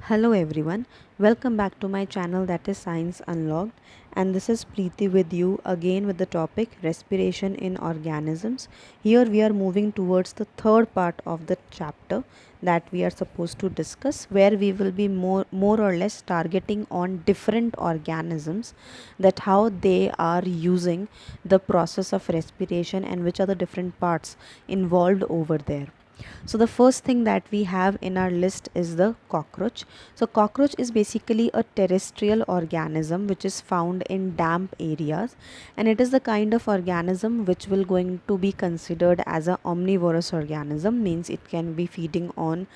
Hello everyone, welcome back to my channel that is Science Unlocked, and this is Preeti with you again with the topic respiration in organisms. Here we are moving towards the third part of the chapter that we are supposed to discuss, where we will be more or less targeting on different organisms, that how they are using the process of respiration and which are the different parts involved over there. So the first thing that we have in our list is the cockroach. So cockroach is basically a terrestrial organism which is found in damp areas, and it is the kind of organism which will going to be considered as a omnivorous organism, means it can be feeding on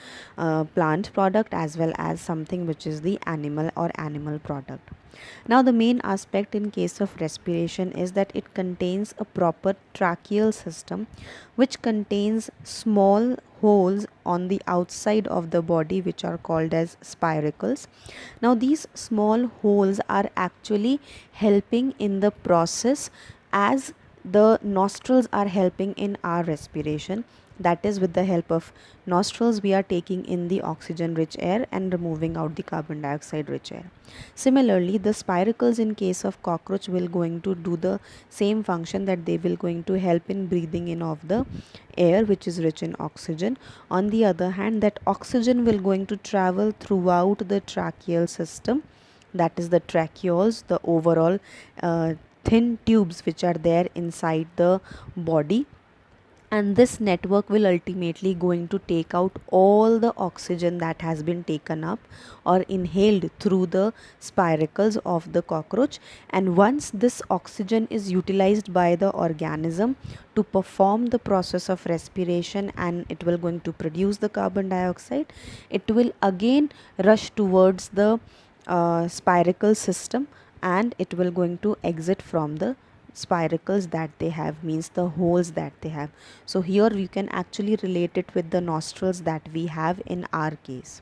plant product as well as something which is the animal product. Now, the main aspect in case of respiration is that it contains a proper tracheal system which contains small holes on the outside of the body which are called as spiracles. Now, these small holes are actually helping in the process as the nostrils are helping in our respiration. That is, with the help of nostrils we are taking in the oxygen rich air and removing out the carbon dioxide rich air. Similarly, the spiracles in case of cockroach will going to do the same function, that they will going to help in breathing in of the air which is rich in oxygen. On the other hand, that oxygen will going to travel throughout the tracheal system, that is the tracheoles, the overall thin tubes which are there inside the body, and this network will ultimately going to take out all the oxygen that has been taken up or inhaled through the spiracles of the cockroach. And once this oxygen is utilized by the organism to perform the process of respiration and it will going to produce the carbon dioxide, it will again rush towards the spiracle system, and it will going to exit from the spiracles that they have, means the holes that they have. So here you can actually relate it with the nostrils that we have in our case.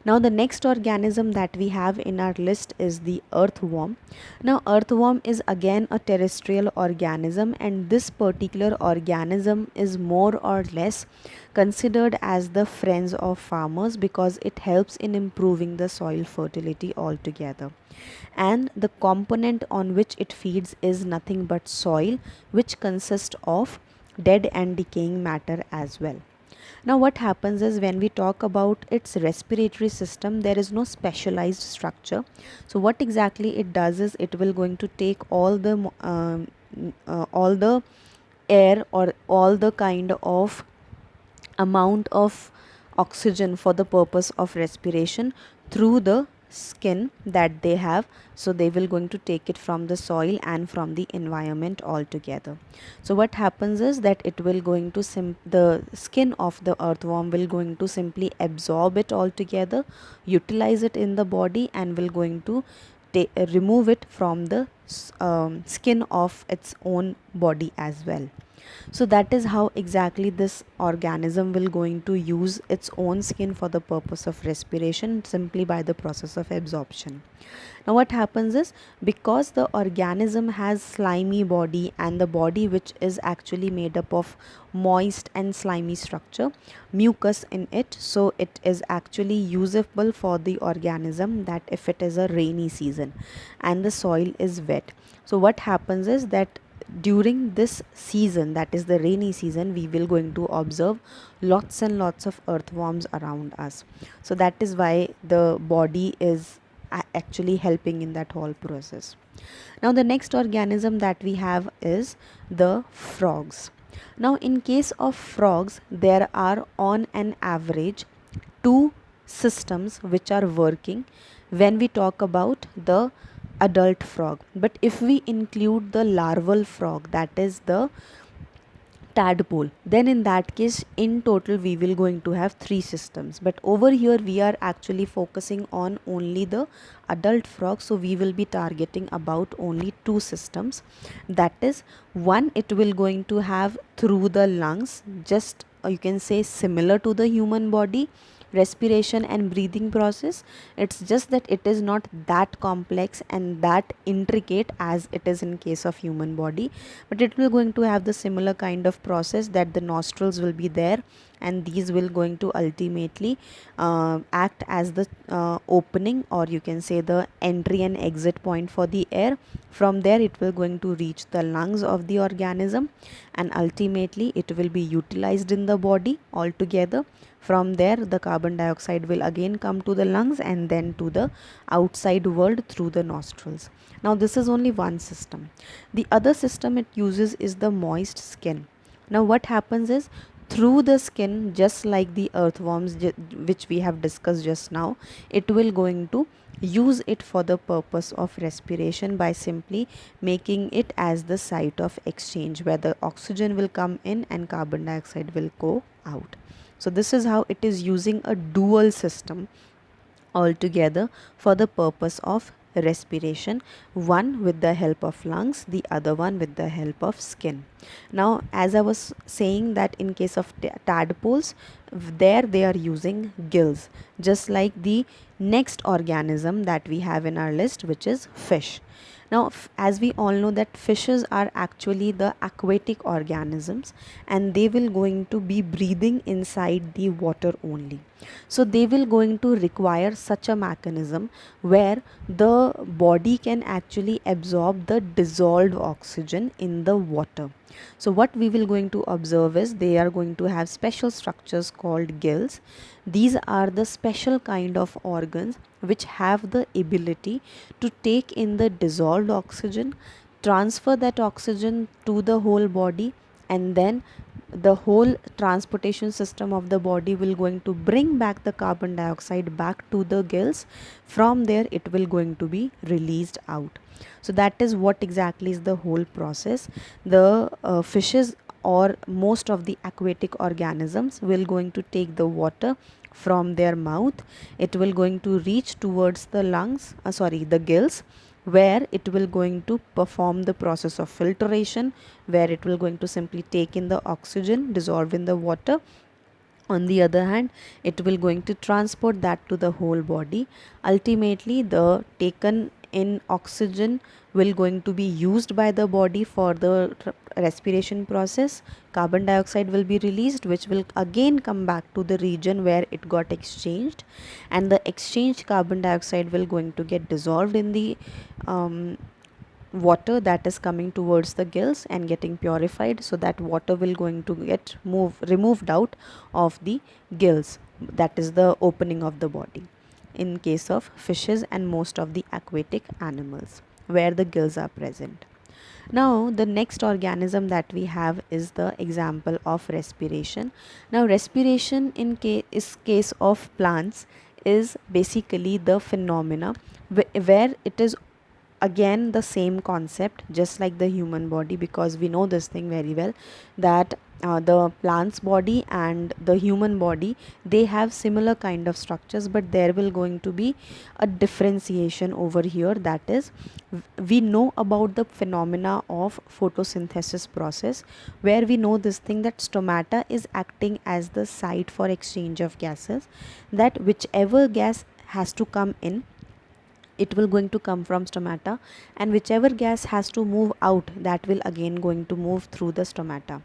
Now the next organism that we have in our list is the earthworm. Now earthworm is again a terrestrial organism, and this particular organism is more or less considered as the friends of farmers because it helps in improving the soil fertility altogether. And the component on which it feeds is nothing but soil, which consists of dead and decaying matter as well. Now what happens is, when we talk about its respiratory system, there is no specialized structure. So what exactly it does is, it will going to take all the air or all the kind of amount of oxygen for the purpose of respiration through the skin that they have. So they will going to take it from the soil and from the environment altogether. So what happens is that it will going to the skin of the earthworm will going to simply absorb it altogether, utilize it in the body, and will going to remove it from the skin of its own body as well. So that is how exactly this organism will going to use its own skin for the purpose of respiration, simply by the process of absorption. Now what happens is, because the organism has slimy body, and the body which is actually made up of moist and slimy structure, mucus in it, so it is actually usable for the organism that if it is a rainy season and the soil is wet. So what happens is that during this season, that is the rainy season, we will going to observe lots and lots of earthworms around us. So that is why the body is actually helping in that whole process. Now the next organism that we have is the frogs. Now in case of frogs, there are on an average two systems which are working when we talk about the adult frog. But if we include the larval frog, that is the tadpole, then in that case in total we will going to have three systems. But over here we are actually focusing on only the adult frog, so we will be targeting about only two systems. That is, one, it will going to have through the lungs, just you can say similar to the human body, respiration and breathing process. It's just that it is not that complex and that intricate as it is in case of human body, but it will going to have the similar kind of process, that the nostrils will be there, and these will going to ultimately act as the opening, or you can say the entry and exit point for the air. From there it will going to reach the lungs of the organism, and ultimately it will be utilized in the body altogether. From there the carbon dioxide will again come to the lungs and then to the outside world through the nostrils. Now this is only one system. The other system it uses is the moist skin. Now what happens is, through the skin, just like the earthworms which we have discussed just now, it will going to use it for the purpose of respiration by simply making it as the site of exchange, where the oxygen will come in and carbon dioxide will go out. So this is how it is using a dual system altogether for the purpose of respiration, one with the help of lungs, the other one with the help of skin. Now as I was saying, that in case of tadpoles, there they are using gills, just like the next organism that we have in our list, which is fish. Now as we all know that fishes are actually the aquatic organisms, and they will going to be breathing inside the water only. So they will going to require such a mechanism where the body can actually absorb the dissolved oxygen in the water. So what we will going to observe is, they are going to have special structures called gills. These are the special kind of organs which have the ability to take in the dissolved oxygen, transfer that oxygen to the whole body, and then the whole transportation system of the body will going to bring back the carbon dioxide back to the gills. From there it will going to be released out. So that is what exactly is the whole process. The fishes or most of the aquatic organisms will going to take the water from their mouth. It will going to reach towards the the gills, where it will going to perform the process of filtration, where it will going to simply take in the oxygen, dissolve in the water. On the other hand, it will going to transport that to the whole body. Ultimately the taken in oxygen will going to be used by the body for the respiration process. Carbon dioxide will be released, which will again come back to the region where it got exchanged, and the exchanged carbon dioxide will going to get dissolved in the water that is coming towards the gills and getting purified. So that water will going to get removed out of the gills, that is the opening of the body, in case of fishes and most of the aquatic animals where the gills are present. Now the next organism that we have is the example of respiration. Now respiration in case of plants is basically the phenomena where it is again the same concept, just like the human body, because we know this thing very well, that the plant's body and the human body, they have similar kind of structures, but there will going to be a differentiation over here. That is, we know about the phenomena of photosynthesis process, where we know this thing, that stomata is acting as the site for exchange of gases, that whichever gas has to come in, it will going to come from stomata, and whichever gas has to move out, that will again going to move through the stomata.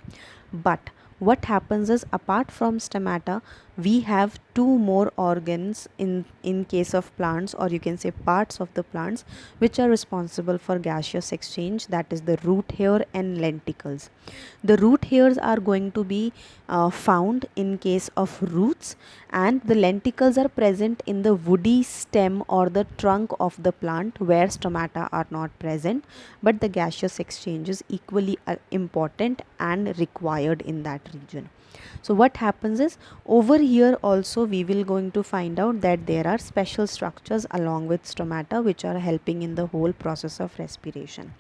But what happens is, apart from stomata, we have two more organs in case of plants, or you can say parts of the plants, which are responsible for gaseous exchange, that is the root hair and lenticles. The root hairs are going to be found in case of roots, and the lenticles are present in the woody stem or the trunk of the plant, where stomata are not present, but the gaseous exchange is equally important and required in that region. So what happens is, over here also we will going to find out that there are special structures along with stomata which are helping in the whole process of respiration.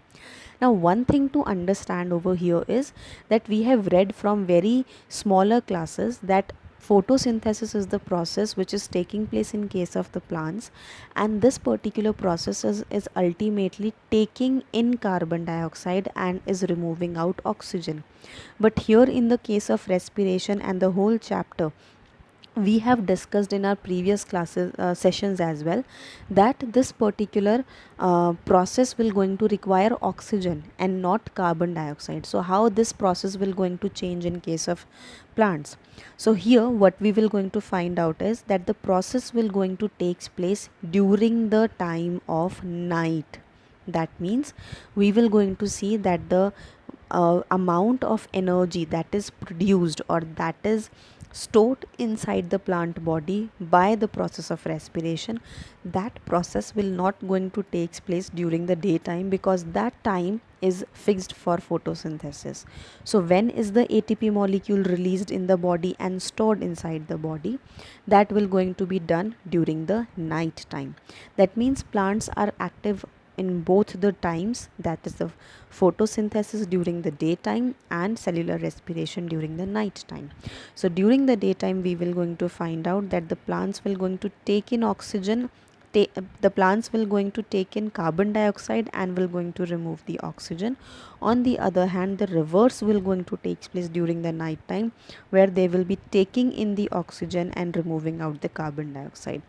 Now one thing to understand over here is that we have read from very smaller classes that photosynthesis is the process which is taking place in case of the plants, and this particular process is ultimately taking in carbon dioxide and is removing out oxygen. But here in the case of respiration and the whole chapter, we have discussed in our previous classes sessions as well, that this particular process will going to require oxygen and not carbon dioxide. So how this process will going to change in case of plants? So here what we will going to find out is that the process will going to takes place during the time of night. That means we will going to see that the amount of energy that is produced or that is stored inside the plant body by the process of respiration, that process will not going to takes place during the daytime, because that time is fixed for photosynthesis. So when is the ATP molecule released in the body and stored inside the body? That will going to be done during the night time. That means plants are active in both the times, that is the photosynthesis during the daytime and cellular respiration during the night time. So during the daytime we will going to find out that the plants will going to take in oxygen, the plants will going to take in carbon dioxide and will going to remove the oxygen. On the other hand, the reverse will going to take place during the night time, where they will be taking in the oxygen and removing out the carbon dioxide,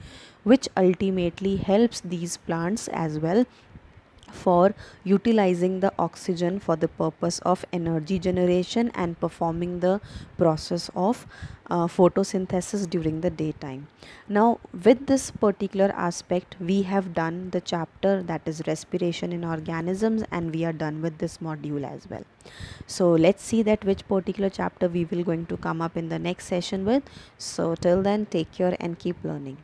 which ultimately helps these plants as well for utilizing the oxygen for the purpose of energy generation and performing the process of photosynthesis during the daytime. Now with this particular aspect we have done the chapter that is respiration in organisms, and we are done with this module as well. So let's see that which particular chapter we will going to come up in the next session with. So till then, take care and keep learning.